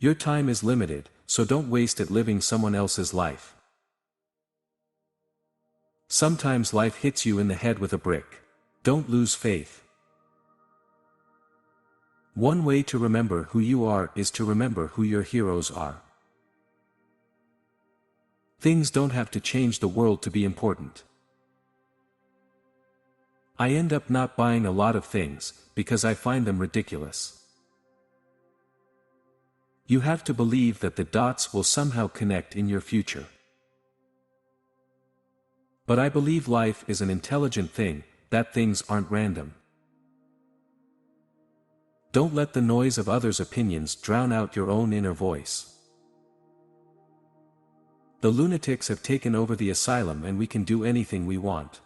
Your time is limited, so don't waste it living someone else's life. Sometimes life hits you in the head with a brick. Don't lose faith. One way to remember who you are is to remember who your heroes are. Things don't have to change the world to be important. I end up not buying a lot of things, because I find them ridiculous. You have to believe that the dots will somehow connect in your future. But I believe life is an intelligent thing, that things aren't random. Don't let the noise of others' opinions drown out your own inner voice. The lunatics have taken over the asylum and we can do anything we want.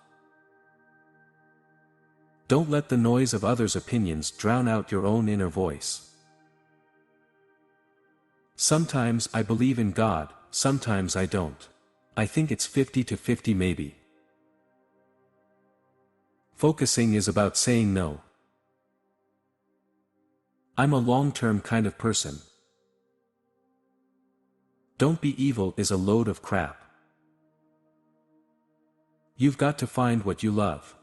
Don't let the noise of others' opinions drown out your own inner voice. Sometimes I believe in God, sometimes I don't. I think it's 50-50 maybe. Focusing is about saying no. I'm a long-term kind of person. Don't be evil is a load of crap. You've got to find what you love.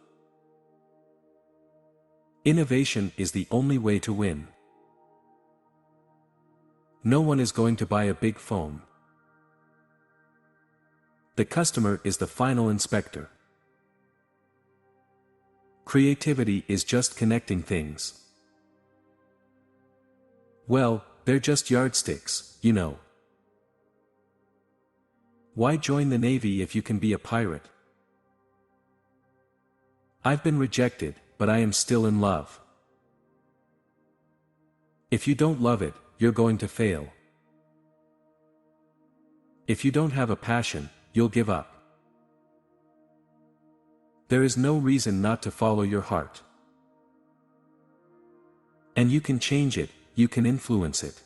Innovation is the only way to win. No one is going to buy a big phone. The customer is the final inspector. Creativity is just connecting things. Well, they're just yardsticks, you know. Why join the Navy if you can be a pirate? I've been rejected, but I am still in love. If you don't love it, you're going to fail. If you don't have a passion, you'll give up. There is no reason not to follow your heart. And you can change it, you can influence it.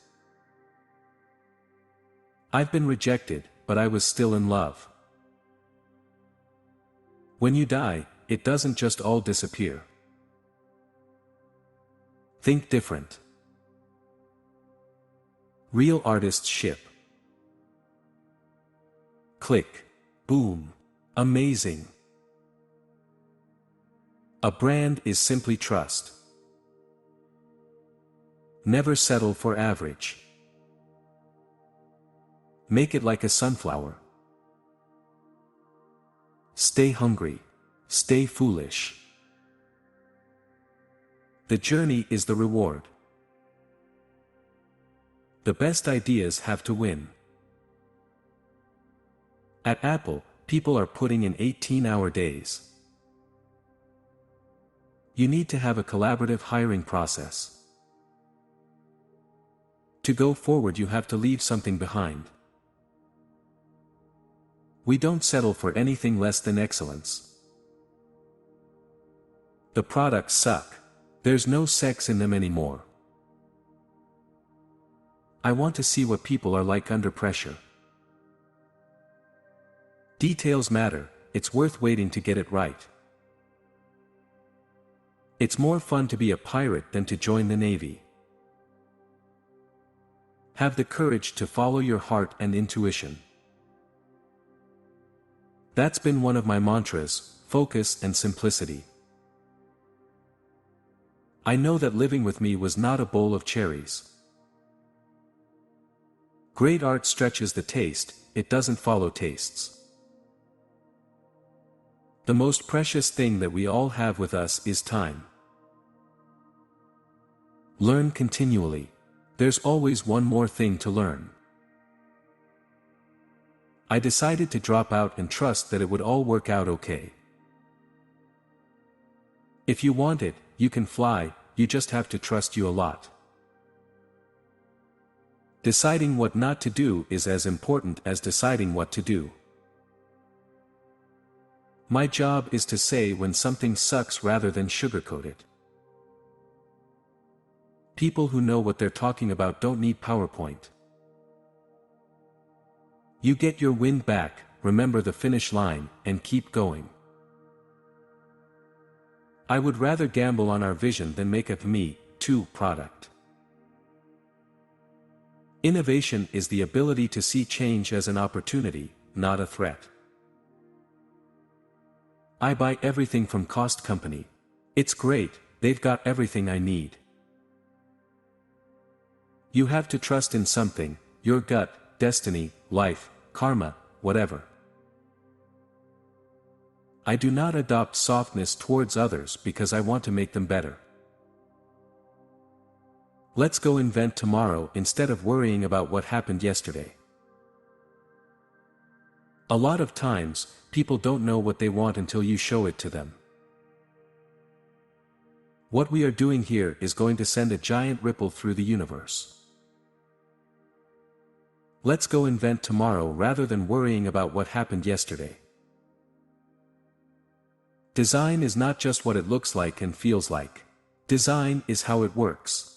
I've been rejected, but I was still in love. When you die, it doesn't just all disappear. Think different. Real artists ship. Click. Boom. Amazing. A brand is simply trust. Never settle for average. Make it like a sunflower. Stay hungry. Stay foolish. The journey is the reward. The best ideas have to win. At Apple, people are putting in 18-hour days. You need to have a collaborative hiring process. To go forward, you have to leave something behind. We don't settle for anything less than excellence. The products suck. There's no sex in them anymore. I want to see what people are like under pressure. Details matter, it's worth waiting to get it right. It's more fun to be a pirate than to join the Navy. Have the courage to follow your heart and intuition. That's been one of my mantras, focus and simplicity. I know that living with me was not a bowl of cherries. Great art stretches the taste, it doesn't follow tastes. The most precious thing that we all have with us is time. Learn continually. There's always one more thing to learn. I decided to drop out and trust that it would all work out okay. If you want it, you can fly, you just have to trust you a lot. Deciding what not to do is as important as deciding what to do. My job is to say when something sucks rather than sugarcoat it. People who know what they're talking about don't need PowerPoint. You get your wind back, remember the finish line, and keep going. I would rather gamble on our vision than make a me, too product. Innovation is the ability to see change as an opportunity, not a threat. I buy everything from Cost Company. It's great, they've got everything I need. You have to trust in something, your gut, destiny, life, karma, whatever. I do not adopt softness towards others because I want to make them better. Let's go invent tomorrow instead of worrying about what happened yesterday. A lot of times, people don't know what they want until you show it to them. What we are doing here is going to send a giant ripple through the universe. Let's go invent tomorrow rather than worrying about what happened yesterday. Design is not just what it looks like and feels like. Design is how it works.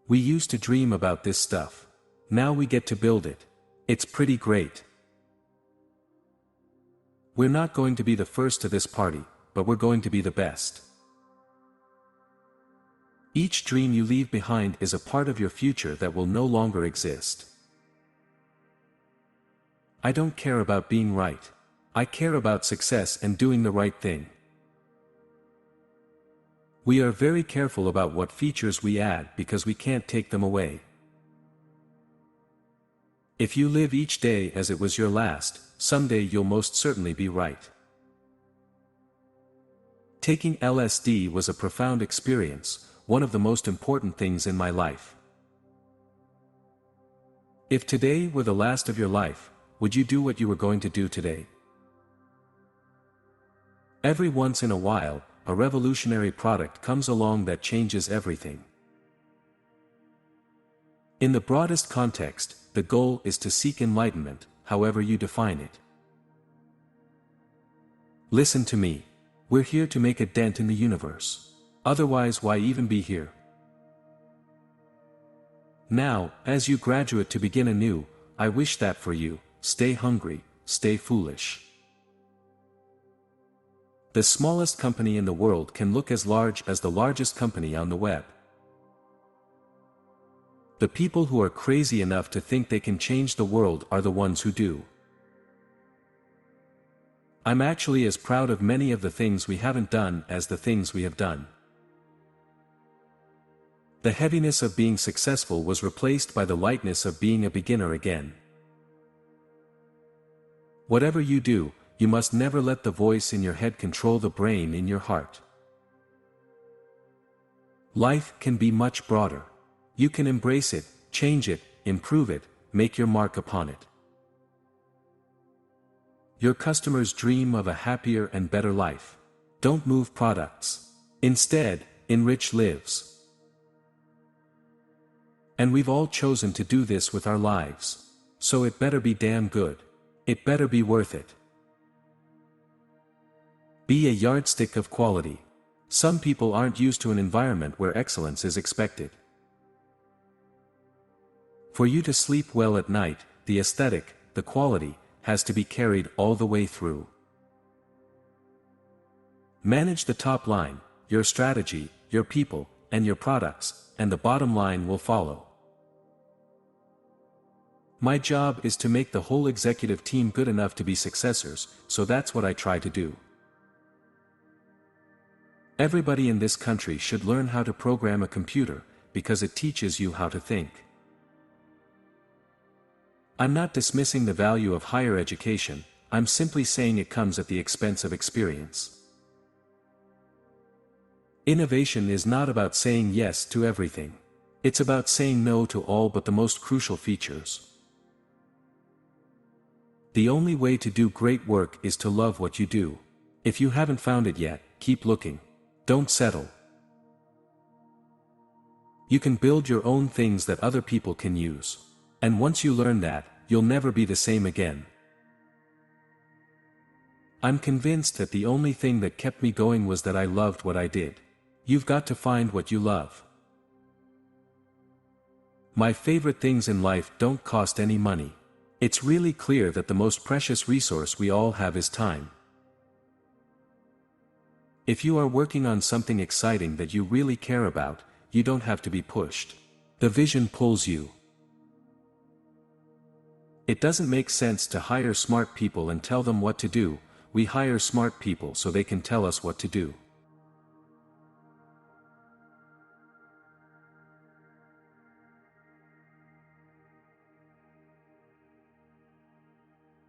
We used to dream about this stuff. Now we get to build it. It's pretty great. We're not going to be the first to this party, but we're going to be the best. Each dream you leave behind is a part of your future that will no longer exist. I don't care about being right. I care about success and doing the right thing. We are very careful about what features we add because we can't take them away. If you live each day as it was your last, someday you'll most certainly be right. Taking LSD was a profound experience, one of the most important things in my life. If today were the last of your life, would you do what you were going to do today? Every once in a while, a revolutionary product comes along that changes everything. In the broadest context, the goal is to seek enlightenment, however you define it. Listen to me. We're here to make a dent in the universe. Otherwise, why even be here? Now, as you graduate to begin anew, I wish that for you. Stay hungry, stay foolish. The smallest company in the world can look as large as the largest company on the web. The people who are crazy enough to think they can change the world are the ones who do. I'm actually as proud of many of the things we haven't done as the things we have done. The heaviness of being successful was replaced by the lightness of being a beginner again. Whatever you do, you must never let the voice in your head control the brain in your heart. Life can be much broader. You can embrace it, change it, improve it, make your mark upon it. Your customers dream of a happier and better life. Don't move products. Instead, enrich lives. And we've all chosen to do this with our lives. So it better be damn good. It better be worth it. Be a yardstick of quality. Some people aren't used to an environment where excellence is expected. For you to sleep well at night, the aesthetic, the quality, has to be carried all the way through. Manage the top line, your strategy, your people, and your products, and the bottom line will follow. My job is to make the whole executive team good enough to be successors, so that's what I try to do. Everybody in this country should learn how to program a computer, because it teaches you how to think. I'm not dismissing the value of higher education, I'm simply saying it comes at the expense of experience. Innovation is not about saying yes to everything. It's about saying no to all but the most crucial features. The only way to do great work is to love what you do. If you haven't found it yet, keep looking. Don't settle. You can build your own things that other people can use. And once you learn that, you'll never be the same again. I'm convinced that the only thing that kept me going was that I loved what I did. You've got to find what you love. My favorite things in life don't cost any money. It's really clear that the most precious resource we all have is time. If you are working on something exciting that you really care about, you don't have to be pushed. The vision pulls you. It doesn't make sense to hire smart people and tell them what to do. We hire smart people so they can tell us what to do.